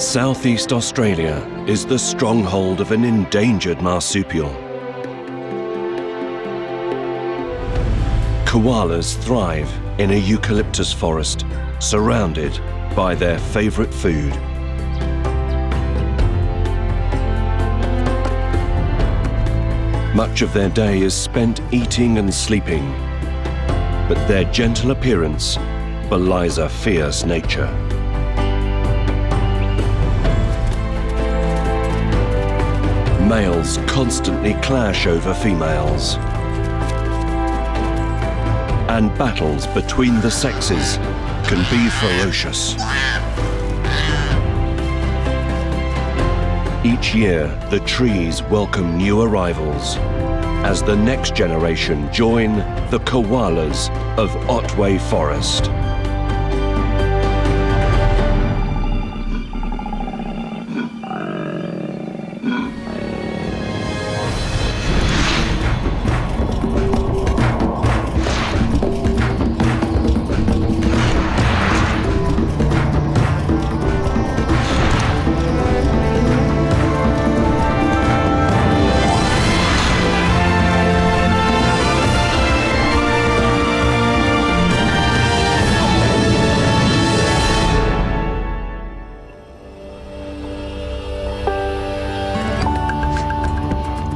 Southeast Australia is the stronghold of an endangered marsupial. Koalas thrive in a eucalyptus forest, surrounded by their favourite food. Much of their day is spent eating and sleeping, but their gentle appearance belies a fierce nature. Males constantly clash over females, and battles between the sexes can be ferocious. Each year, the trees welcome new arrivals as the next generation join the koalas of Otway Forest.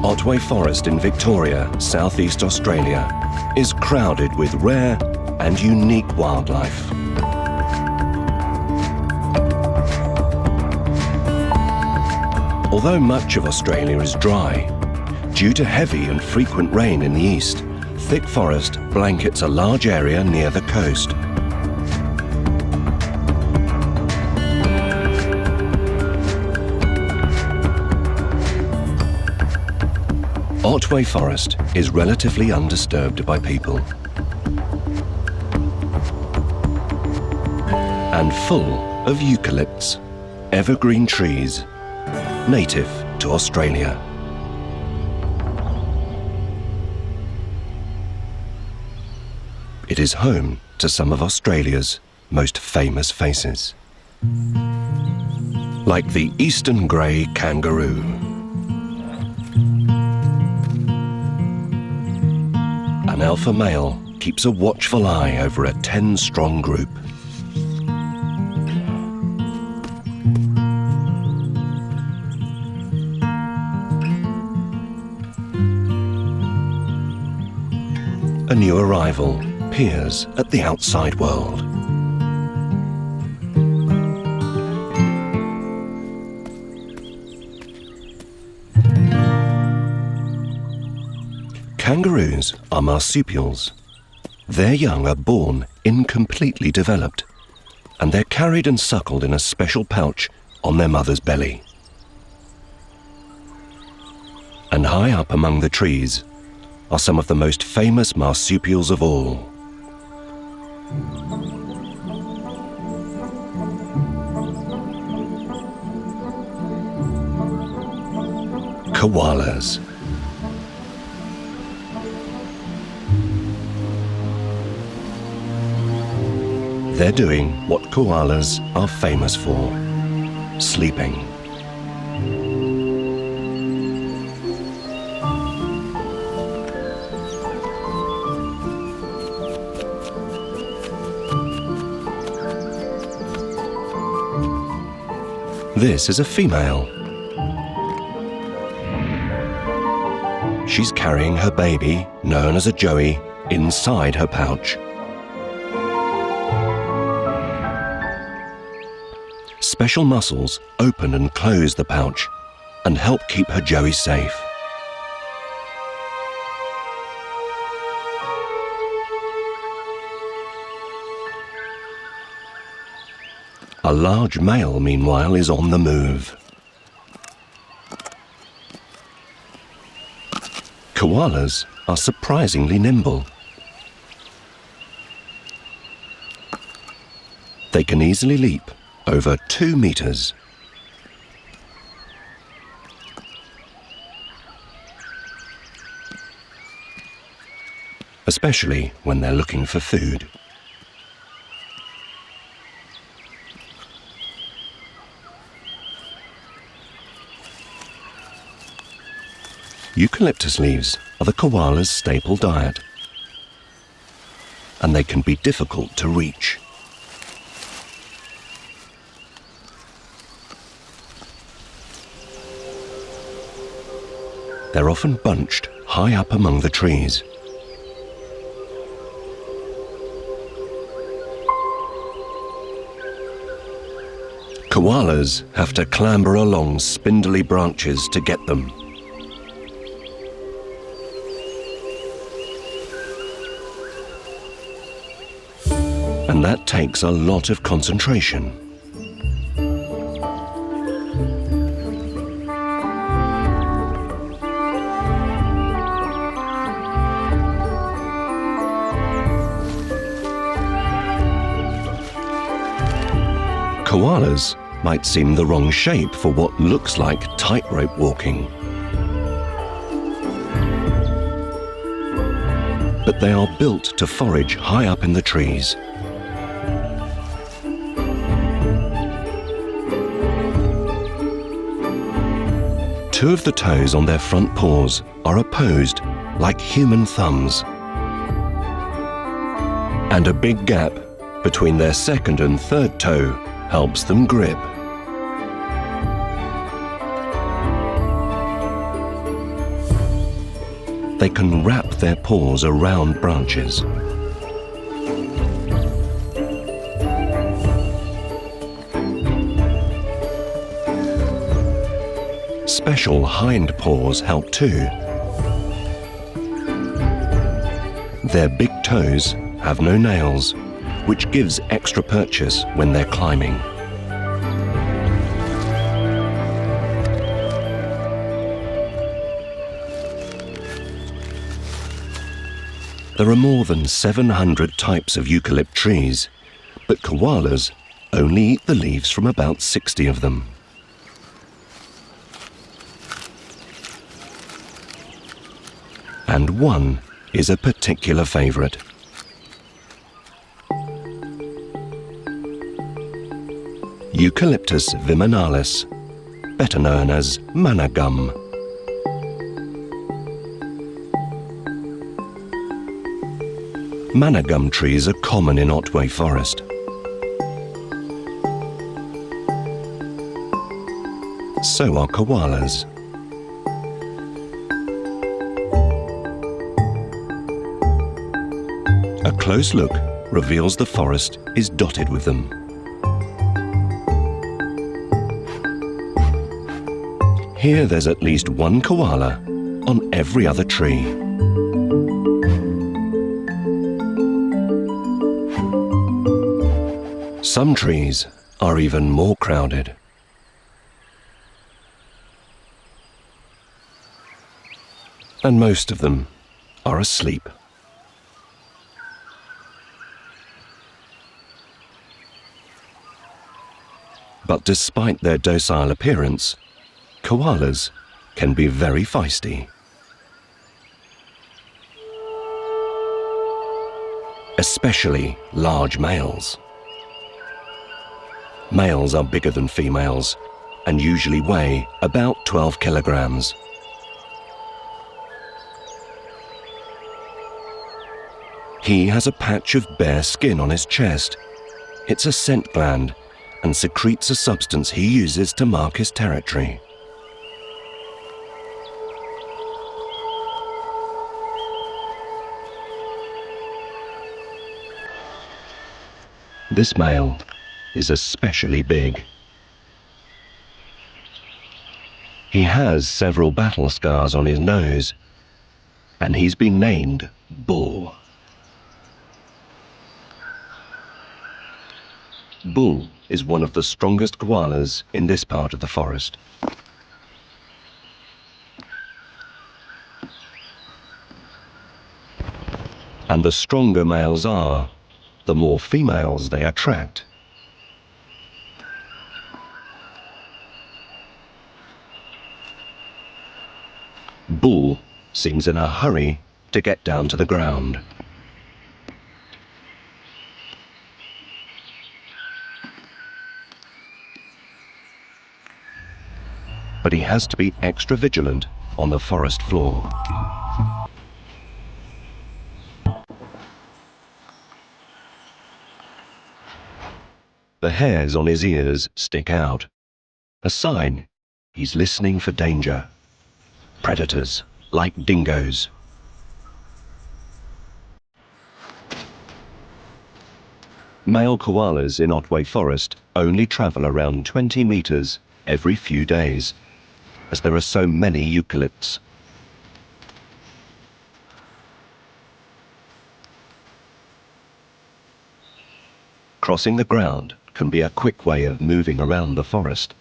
Otway Forest in Victoria, Southeast Australia, is crowded with rare and unique wildlife. Although much of Australia is dry, due to heavy and frequent rain in the east, thick forest blankets a large area near the coast. Otway Forest is relatively undisturbed by people and full of eucalypts, evergreen trees, native to Australia. It is home to some of Australia's most famous faces, like the eastern grey kangaroo. An alpha male keeps a watchful eye over a 10-strong group. A new arrival peers at the outside world. Kangaroos are marsupials. Their young are born incompletely developed, and they're carried and suckled in a special pouch on their mother's belly. And high up among the trees are some of the most famous marsupials of all. Koalas. They're doing what koalas are famous for: sleeping. This is a female. She's carrying her baby, known as a joey, inside her pouch. Special muscles open and close the pouch and help keep her joey safe. A large male, meanwhile, is on the move. Koalas are surprisingly nimble. They can easily leap over 2 meters. Especially when they're looking for food. Eucalyptus leaves are the koala's staple diet, and they can be difficult to reach. They're often bunched high up among the trees. Koalas have to clamber along spindly branches to get them. And that takes a lot of concentration. Koalas might seem the wrong shape for what looks like tightrope walking. But they are built to forage high up in the trees. Two of the toes on their front paws are opposed like human thumbs. And a big gap between their second and third toe helps them grip. They can wrap their paws around branches. Special hind paws help too. Their big toes have no nails, which gives extra purchase when they're climbing. There are more than 700 types of eucalypt trees, but koalas only eat the leaves from about 60 of them. And one is a particular favorite. Eucalyptus viminalis, better known as manna gum. Manna gum trees are common in Otway Forest. So are koalas. A close look reveals the forest is dotted with them. Here there's at least one koala on every other tree. Some trees are even more crowded. And most of them are asleep. But despite their docile appearance, koalas can be very feisty. Especially large males. Males are bigger than females and usually weigh about 12 kilograms. He has a patch of bare skin on his chest. It's a scent gland and secretes a substance he uses to mark his territory. This male is especially big. He has several battle scars on his nose, and he's been named Bull. Bull is one of the strongest koalas in this part of the forest. And the stronger males are, the more females they attract. Bull seems in a hurry to get down to the ground. But he has to be extra vigilant on the forest floor. The hairs on his ears stick out, a sign he's listening for danger. Predators, like dingoes. Male koalas in Otway Forest only travel around 20 meters every few days, as there are so many eucalypts. Crossing the ground can be a quick way of moving around the forest.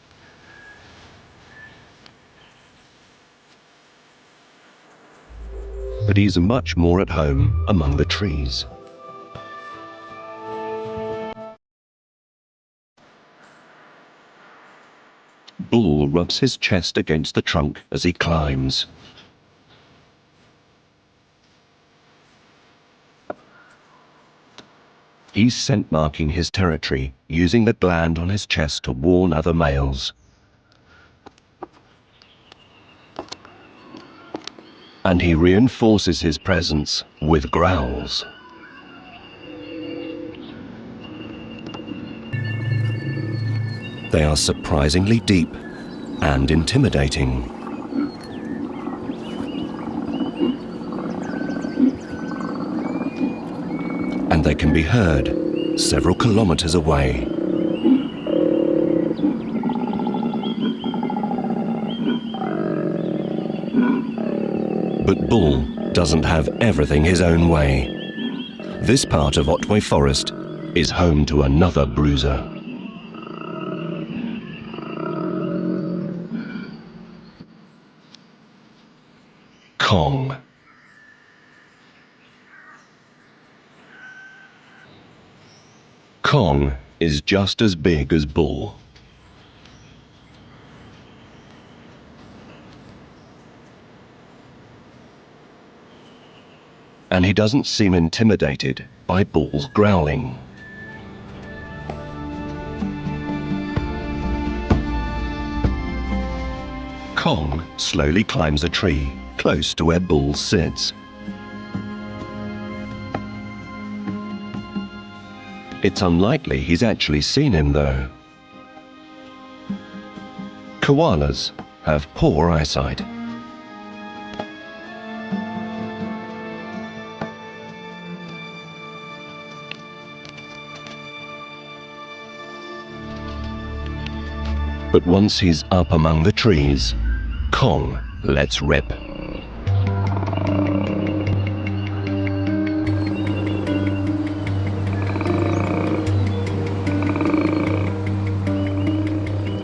But he's much more at home among the trees. Bull rubs his chest against the trunk as he climbs. He's scent marking his territory, using the gland on his chest to warn other males. And he reinforces his presence with growls. They are surprisingly deep and intimidating. And they can be heard several kilometers away. But Bull doesn't have everything his own way. This part of Otway Forest is home to another bruiser. Kong. Kong is just as big as Bull. And he doesn't seem intimidated by Bull's growling. Kong slowly climbs a tree close to where Bull sits. It's unlikely he's actually seen him, though. Koalas have poor eyesight. But once he's up among the trees, Kong lets rip.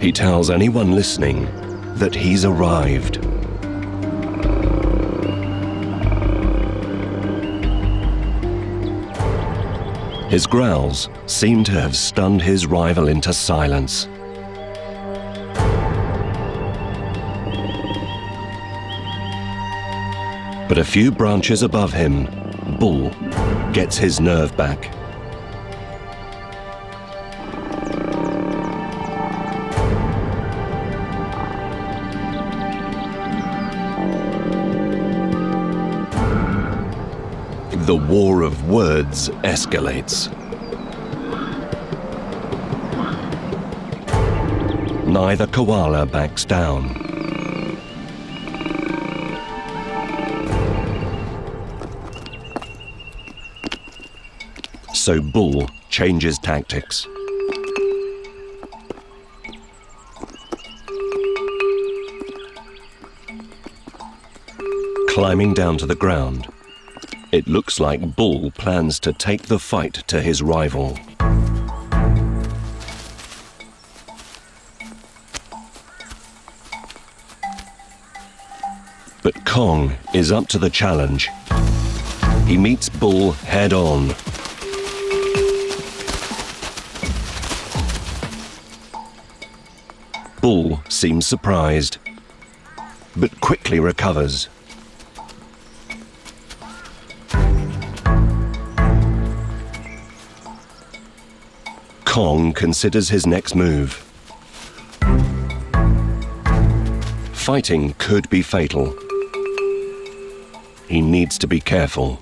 He tells anyone listening that he's arrived. His growls seem to have stunned his rival into silence. But a few branches above him, Bull gets his nerve back. The war of words escalates. Neither koala backs down. So Bull changes tactics. Climbing down to the ground, it looks like Bull plans to take the fight to his rival. But Kong is up to the challenge. He meets Bull head-on. Bull seems surprised, but quickly recovers. Kong considers his next move. Fighting could be fatal. He needs to be careful.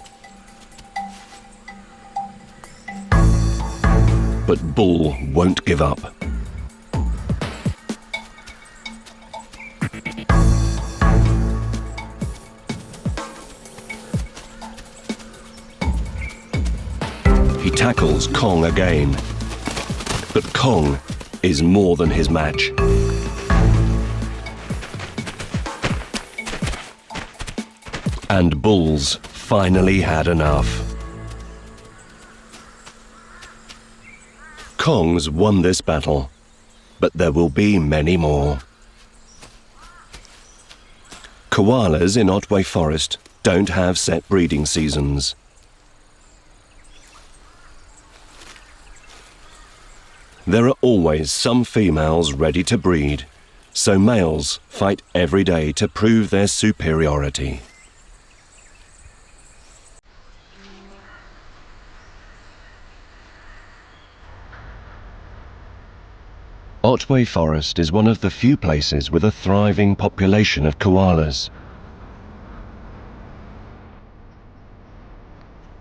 But Bull won't give up. He tackles Kong again. But Kong is more than his match. And Bull's finally had enough. Kong's won this battle, but there will be many more. Koalas in Otway Forest don't have set breeding seasons. There are always some females ready to breed, so males fight every day to prove their superiority. Otway Forest is one of the few places with a thriving population of koalas.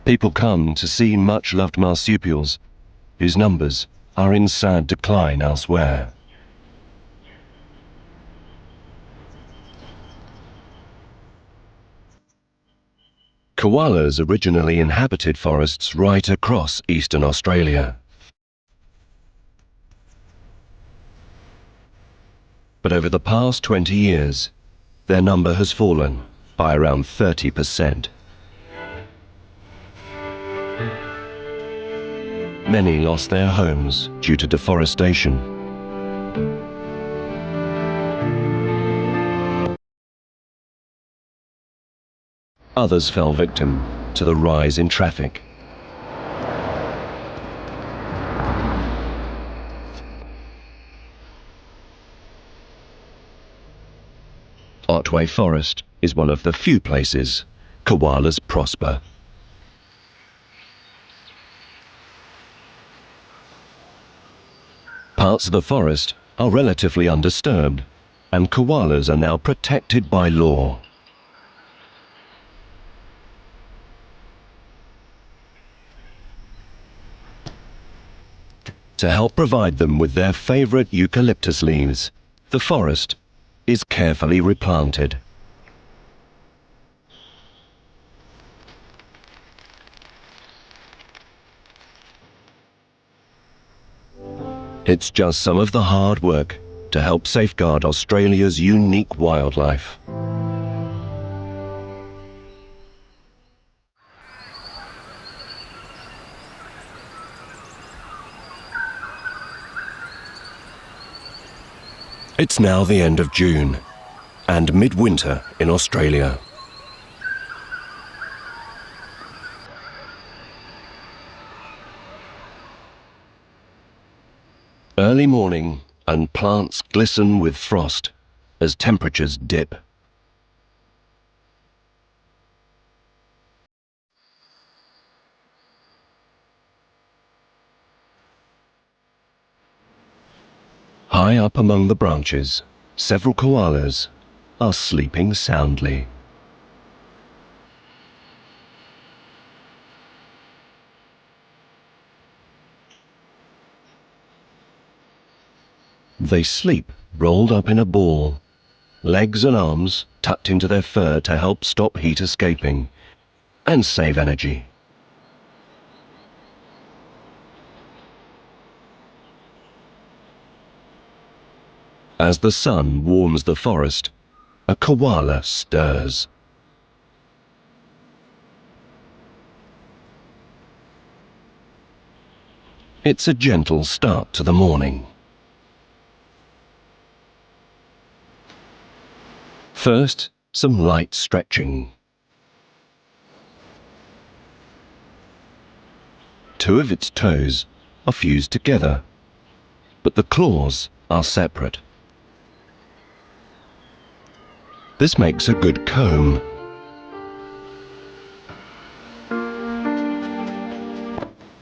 People come to see much-loved marsupials, whose numbers are in sad decline elsewhere. Koalas originally inhabited forests right across eastern Australia. But over the past 20 years, their number has fallen by around 30%. Many lost their homes due to deforestation. Others fell victim to the rise in traffic. Otway Forest is one of the few places koalas prosper. Parts of the forest are relatively undisturbed, and koalas are now protected by law. To help provide them with their favorite eucalyptus leaves, the forest is carefully replanted. It's just some of the hard work to help safeguard Australia's unique wildlife. It's now the end of June and midwinter in Australia. Early morning and plants glisten with frost as temperatures dip. High up among the branches, several koalas are sleeping soundly. They sleep rolled up in a ball, legs and arms tucked into their fur to help stop heat escaping and save energy. As the sun warms the forest, a koala stirs. It's a gentle start to the morning. First, some light stretching. Two of its toes are fused together, but the claws are separate. This makes a good comb.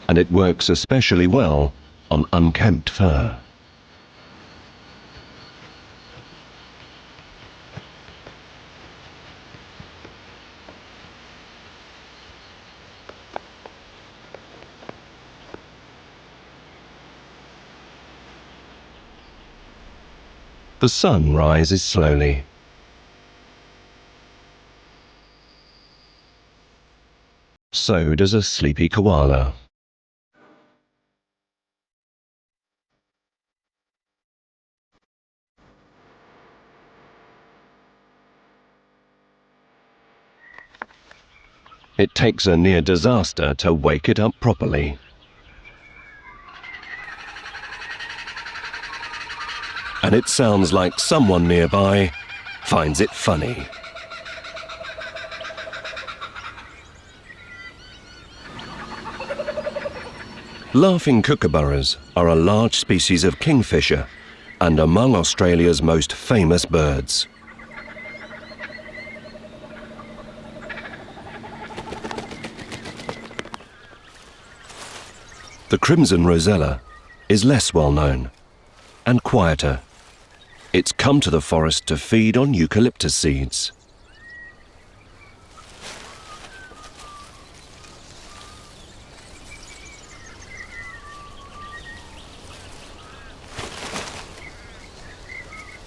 And it works especially well on unkempt fur. The sun rises slowly. So does a sleepy koala. It takes a near disaster to wake it up properly. And it sounds like someone nearby finds it funny. Laughing kookaburras are a large species of kingfisher and among Australia's most famous birds. The crimson rosella is less well known and quieter. It's come to the forest to feed on eucalyptus seeds.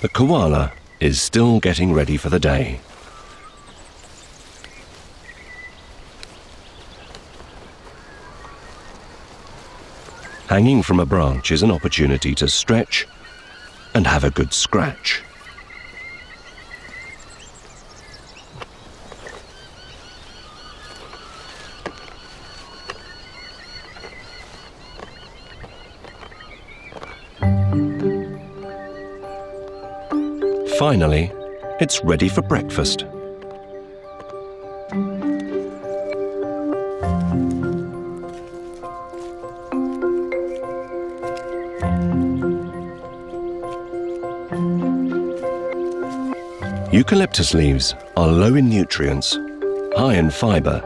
The koala is still getting ready for the day. Hanging from a branch is an opportunity to stretch and have a good scratch. Finally, it's ready for breakfast. Eucalyptus leaves are low in nutrients, high in fiber,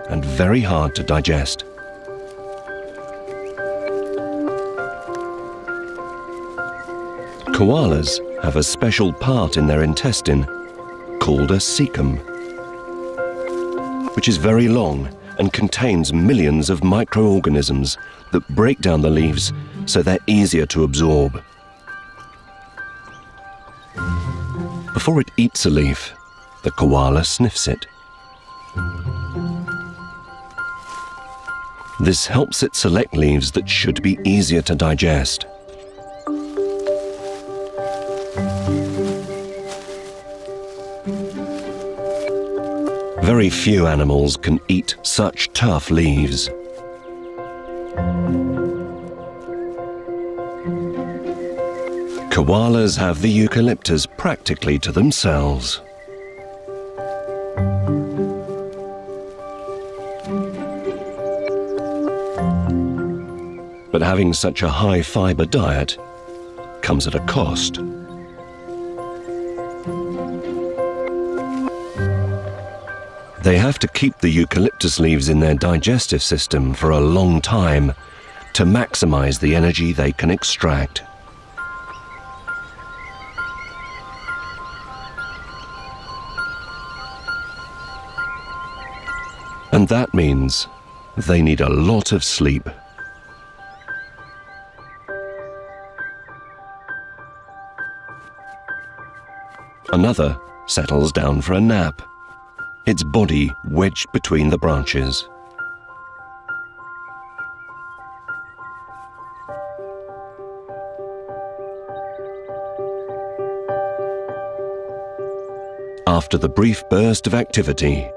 and very hard to digest. Koalas have a special part in their intestine called a cecum, which is very long and contains millions of microorganisms that break down the leaves so they're easier to absorb. Before it eats a leaf, the koala sniffs it. This helps it select leaves that should be easier to digest. Very few animals can eat such tough leaves. Koalas have the eucalyptus practically to themselves. But having such a high fiber diet comes at a cost. They have to keep the eucalyptus leaves in their digestive system for a long time to maximize the energy they can extract. And that means they need a lot of sleep. Another settles down for a nap, its body wedged between the branches. After the brief burst of activity,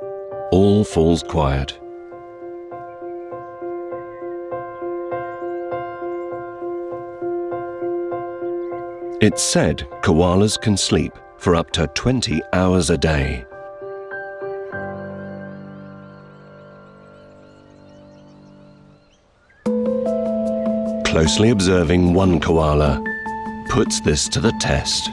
all falls quiet. It's said koalas can sleep for up to 20 hours a day. Closely observing one koala puts this to the test.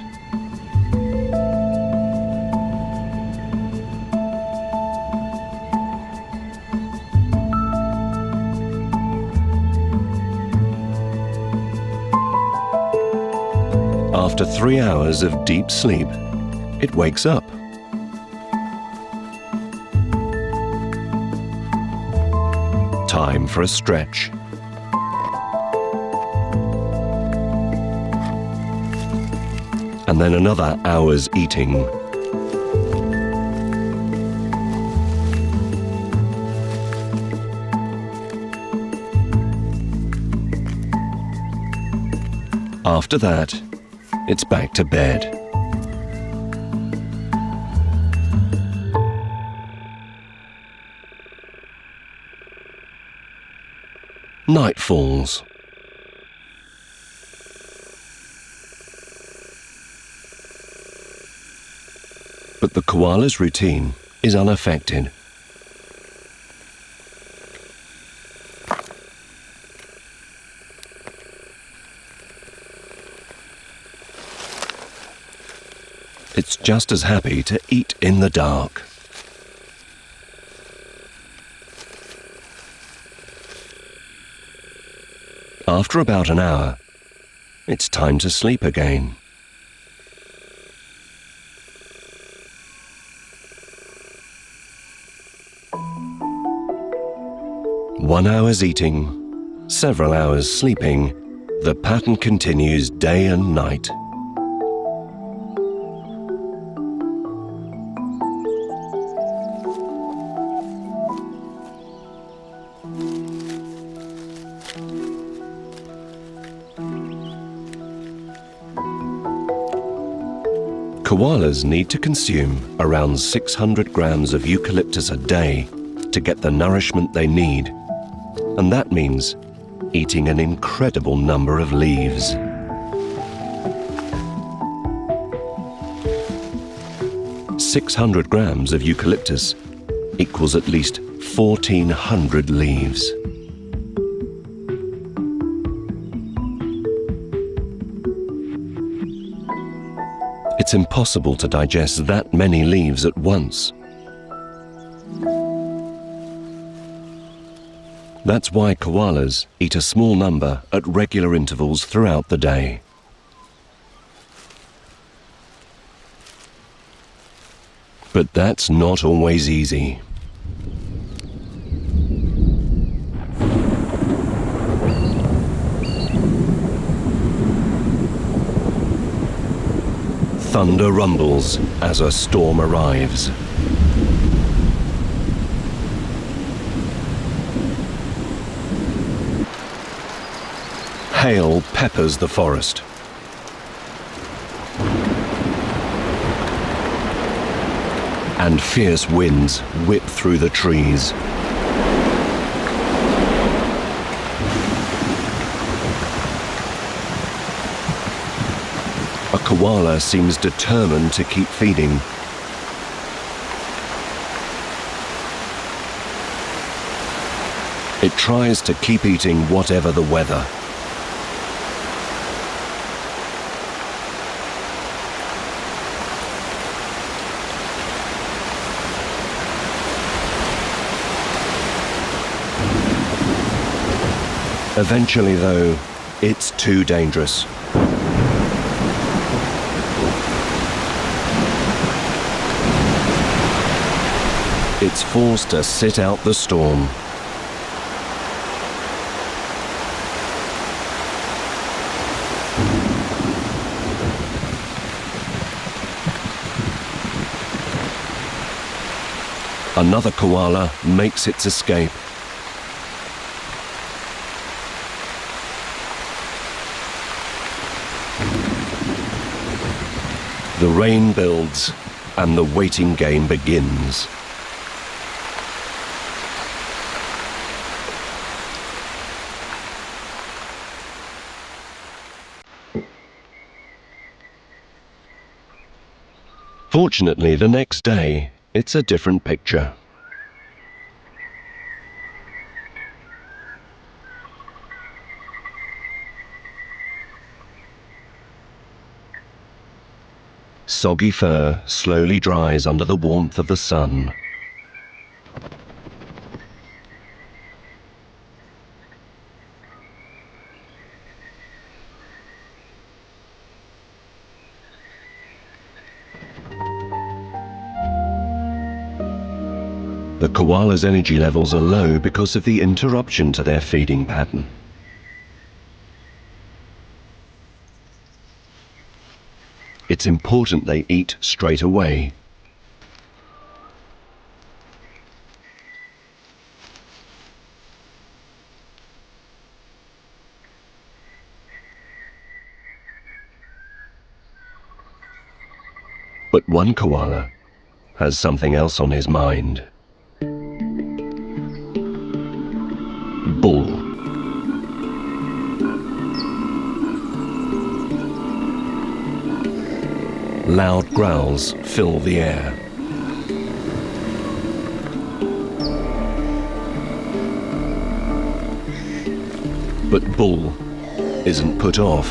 After 3 hours of deep sleep, it wakes up. Time for a stretch. and then another hour's eating. After that, it's back to bed. Night falls. But the koala's routine is unaffected. It's just as happy to eat in the dark. After about an hour, it's time to sleep again. One hour's eating, several hours sleeping, the pattern continues day and night. Koalas need to consume around 600 grams of eucalyptus a day to get the nourishment they need, and that means eating an incredible number of leaves. "600 grams of eucalyptus equals at least 1,400 leaves. It's impossible to digest that many leaves at once. That's why koalas eat a small number at regular intervals throughout the day. But that's not always easy. Thunder rumbles as a storm arrives. Hail peppers the forest. And fierce winds whip through the trees. A koala seems determined to keep feeding. It tries to keep eating whatever the weather. Eventually, though, it's too dangerous. It's forced to sit out the storm. Another koala makes its escape. The rain builds and the waiting game begins. Fortunately, the next day, it's a different picture. Soggy fur slowly dries under the warmth of the sun. The koala's energy levels are low because of the interruption to their feeding pattern. It's important they eat straight away. But one koala has something else on his mind. Bull. Loud growls fill the air. But Bull isn't put off.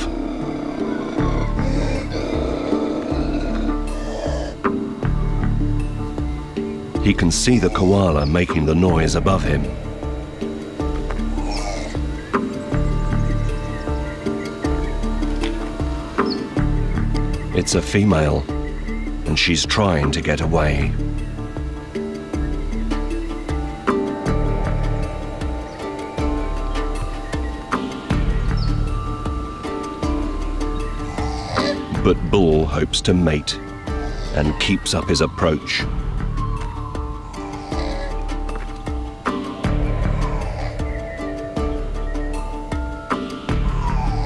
He can see the koala making the noise above him. It's a female, and she's trying to get away. But Bull hopes to mate and keeps up his approach.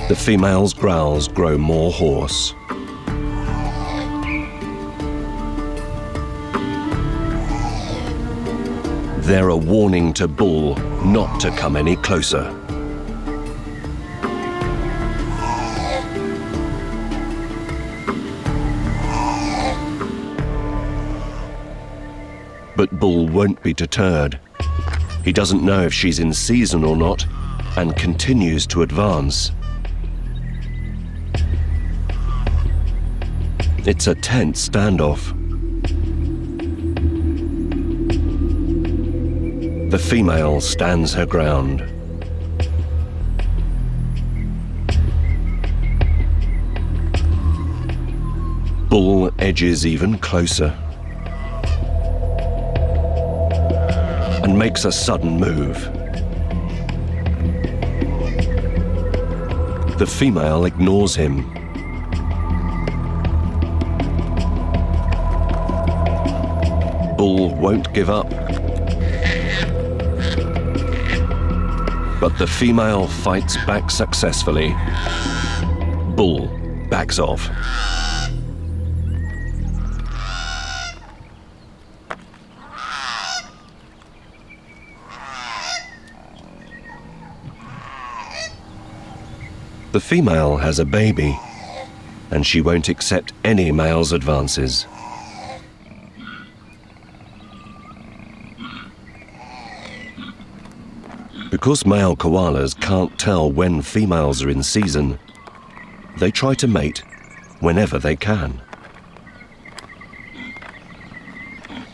The female's growls grow more hoarse. They're a warning to Bull not to come any closer. But Bull won't be deterred. He doesn't know if she's in season or not and continues to advance. It's a tense standoff. The female stands her ground. Bull edges even closer and makes a sudden move. The female ignores him. Bull won't give up. But the female fights back successfully. Bull backs off. The female has a baby, and she won't accept any male's advances. Because male koalas can't tell when females are in season, they try to mate whenever they can.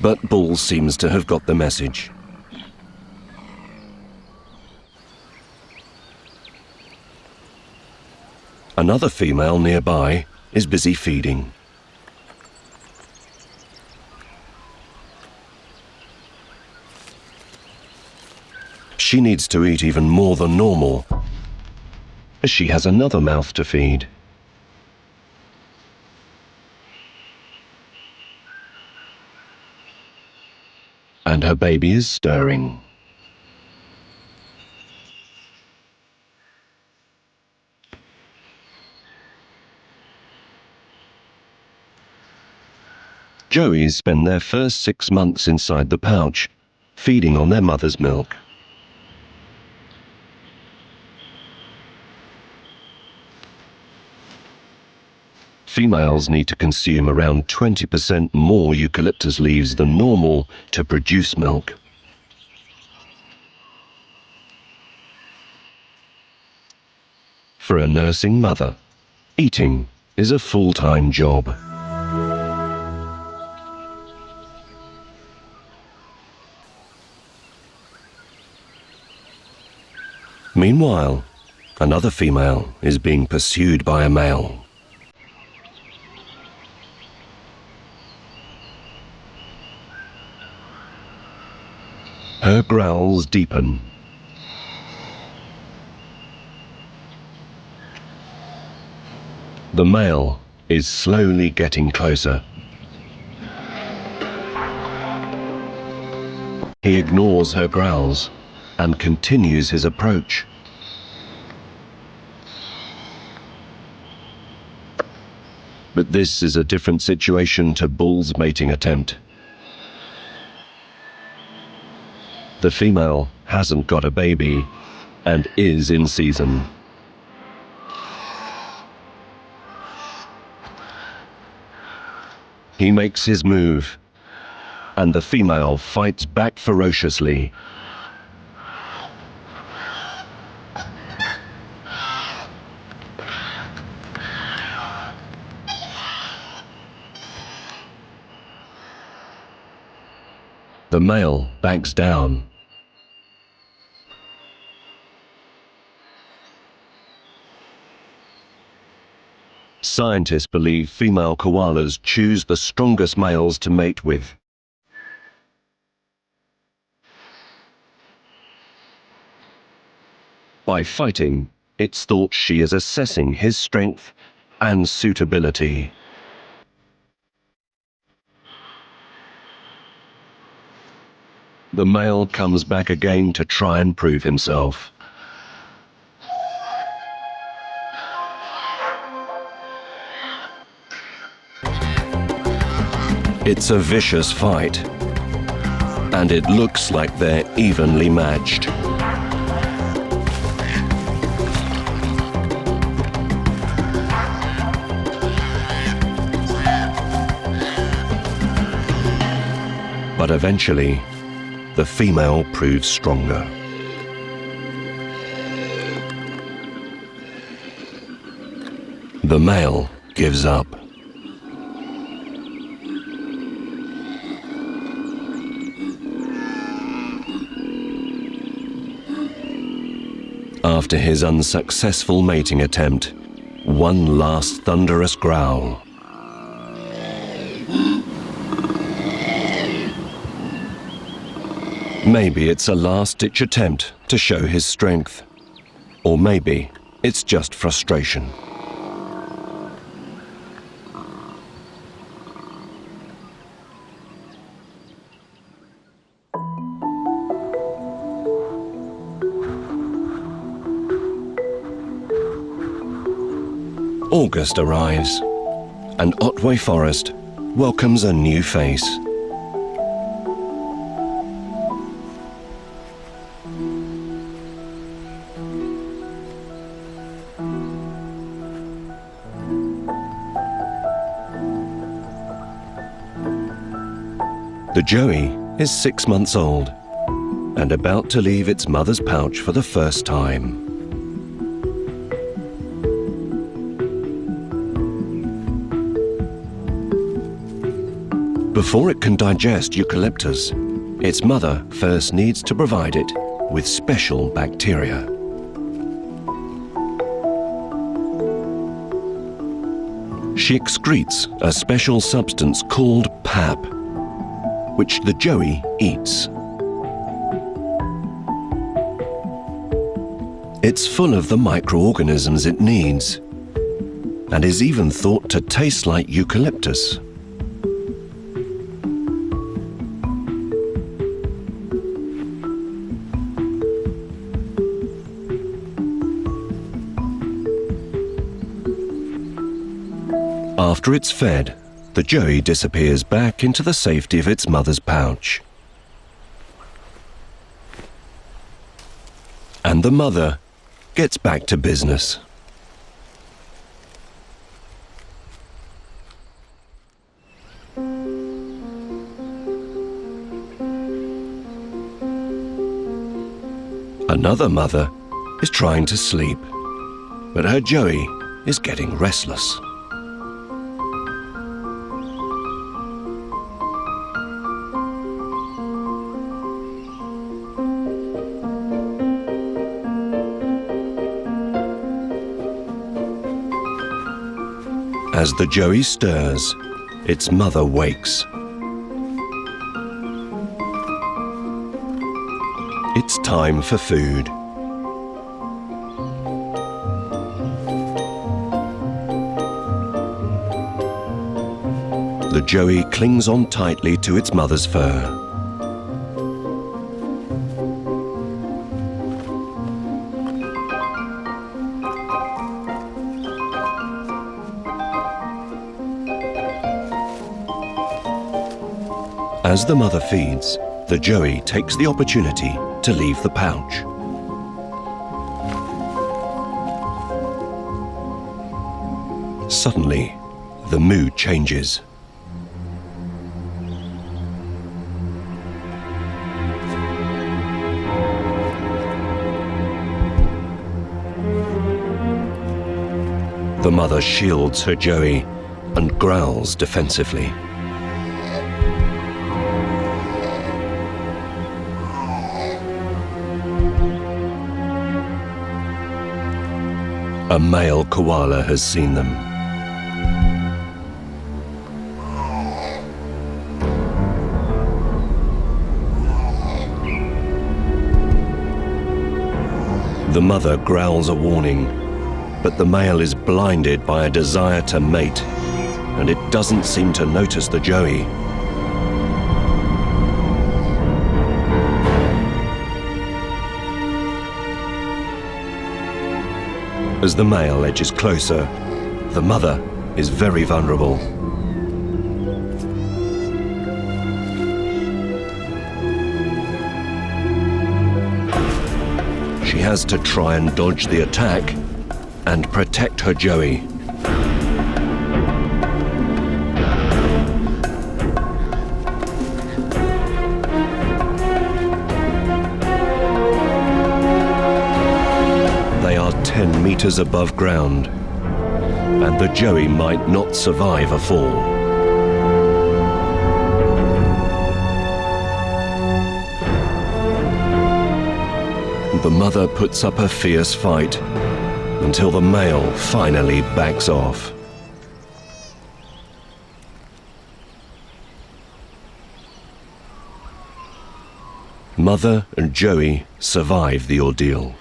But Bull seems to have got the message. Another female nearby is busy feeding. She needs to eat even more than normal, as she has another mouth to feed. And her baby is stirring. Joeys spend their first 6 months inside the pouch, feeding on their mother's milk. Females need to consume around 20% more eucalyptus leaves than normal to produce milk. For a nursing mother, eating is a full-time job. Meanwhile, another female is being pursued by a male. Her growls deepen. The male is slowly getting closer. He ignores her growls and continues his approach. But this is a different situation to Bull's mating attempt. The female hasn't got a baby and is in season. He makes his move, and the female fights back ferociously. The male backs down. Scientists believe female koalas choose the strongest males to mate with. By fighting, it's thought she is assessing his strength and suitability. The male comes back again to try and prove himself. It's a vicious fight, and it looks like they're evenly matched. But eventually, the female proves stronger. The male gives up. After his unsuccessful mating attempt, one last thunderous growl. Maybe it's a last-ditch attempt to show his strength. Or maybe it's just frustration. August arrives, and Otway Forest welcomes a new face. The joey is 6 months old and about to leave its mother's pouch for the first time. Before it can digest eucalyptus, its mother first needs to provide it with special bacteria. She excretes a special substance called pap, which the joey eats. It's full of the microorganisms it needs, and is even thought to taste like eucalyptus. After it's fed, the joey disappears back into the safety of its mother's pouch. And the mother gets back to business. Another mother is trying to sleep, but her joey is getting restless. As the joey stirs, its mother wakes. It's time for food. The joey clings on tightly to its mother's fur. As the mother feeds, the joey takes the opportunity to leave the pouch. Suddenly, the mood changes. The mother shields her joey and growls defensively. A male koala has seen them. The mother growls a warning, but the male is blinded by a desire to mate, and it doesn't seem to notice the joey. As the male edges closer, the mother is very vulnerable. She has to try and dodge the attack and protect her joey. They are 10 meters above ground, and the joey might not survive a fall. The mother puts up a fierce fight until the male finally backs off. Mother and joey survive the ordeal.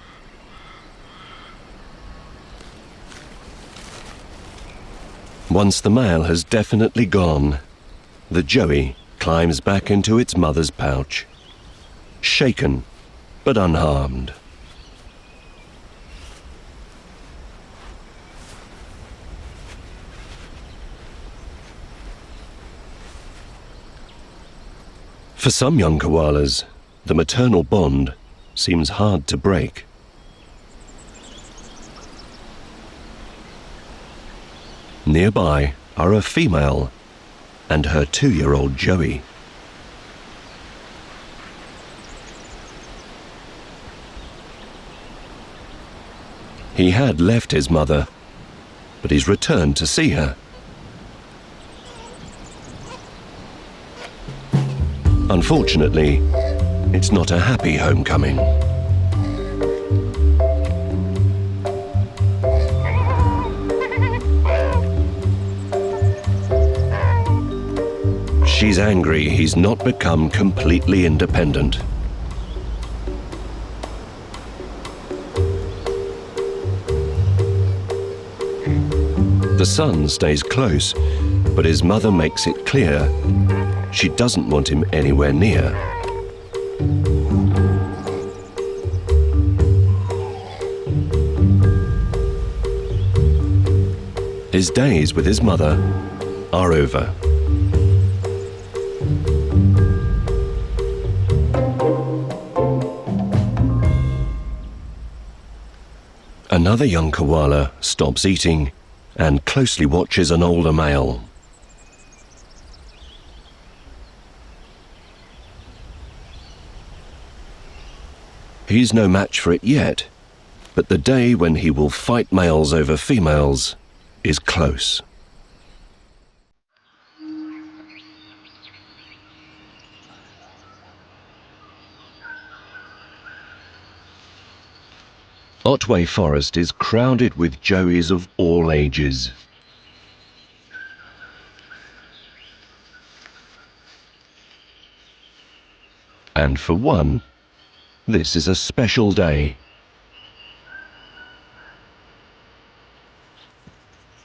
Once the male has definitely gone, the joey climbs back into its mother's pouch, shaken but unharmed. For some young koalas, the maternal bond seems hard to break. Nearby are a female and her 2-year-old joey. He had left his mother, but he's returned to see her. Unfortunately, it's not a happy homecoming. She's angry he's not become completely independent. The son stays close, but his mother makes it clear she doesn't want him anywhere near. His days with his mother are over. Another young koala stops eating and closely watches an older male. He's no match for it yet, but the day when he will fight males over females is close. Otway Forest is crowded with joeys of all ages. And for one, this is a special day.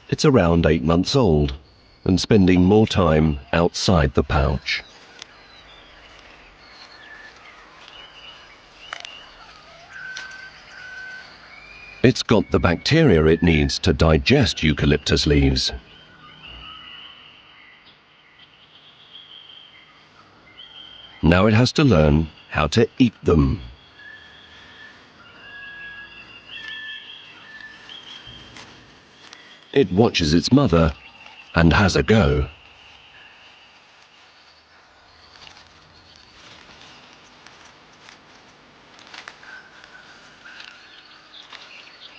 It's around 8 months old, and spending more time outside the pouch. It's got the bacteria it needs to digest eucalyptus leaves. Now it has to learn how to eat them. It watches its mother and has a go.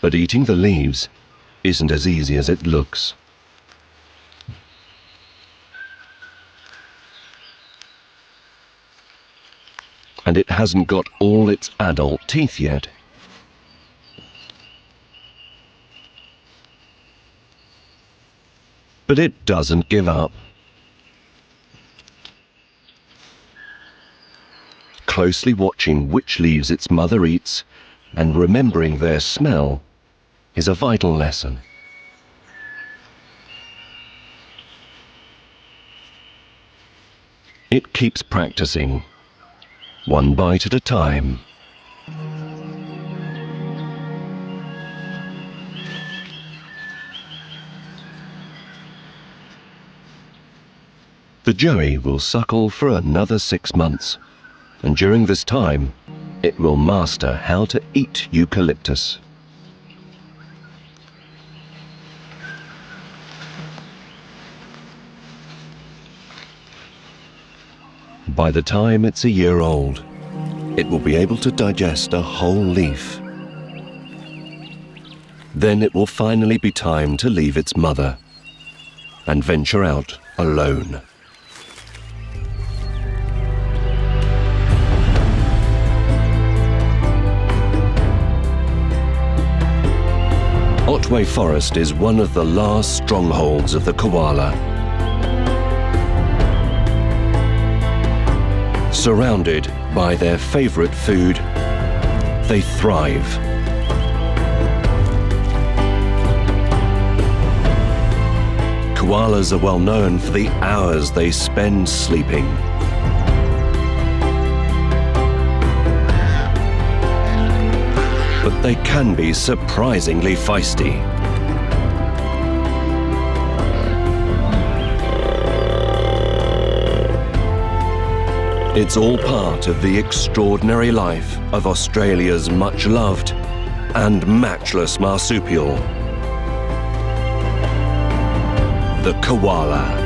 But eating the leaves isn't as easy as it looks. And it hasn't got all its adult teeth yet. But it doesn't give up. Closely watching which leaves its mother eats and remembering their smell is a vital lesson. It keeps practicing, one bite at a time. The joey will suckle for another 6 months, and during this time, it will master how to eat eucalyptus. By the time it's a year old, it will be able to digest a whole leaf. Then it will finally be time to leave its mother and venture out alone. Otway Forest is one of the last strongholds of the koala. Surrounded by their favorite food, they thrive. Koalas are well known for the hours they spend sleeping. But they can be surprisingly feisty. It's all part of the extraordinary life of Australia's much-loved and matchless marsupial, the koala.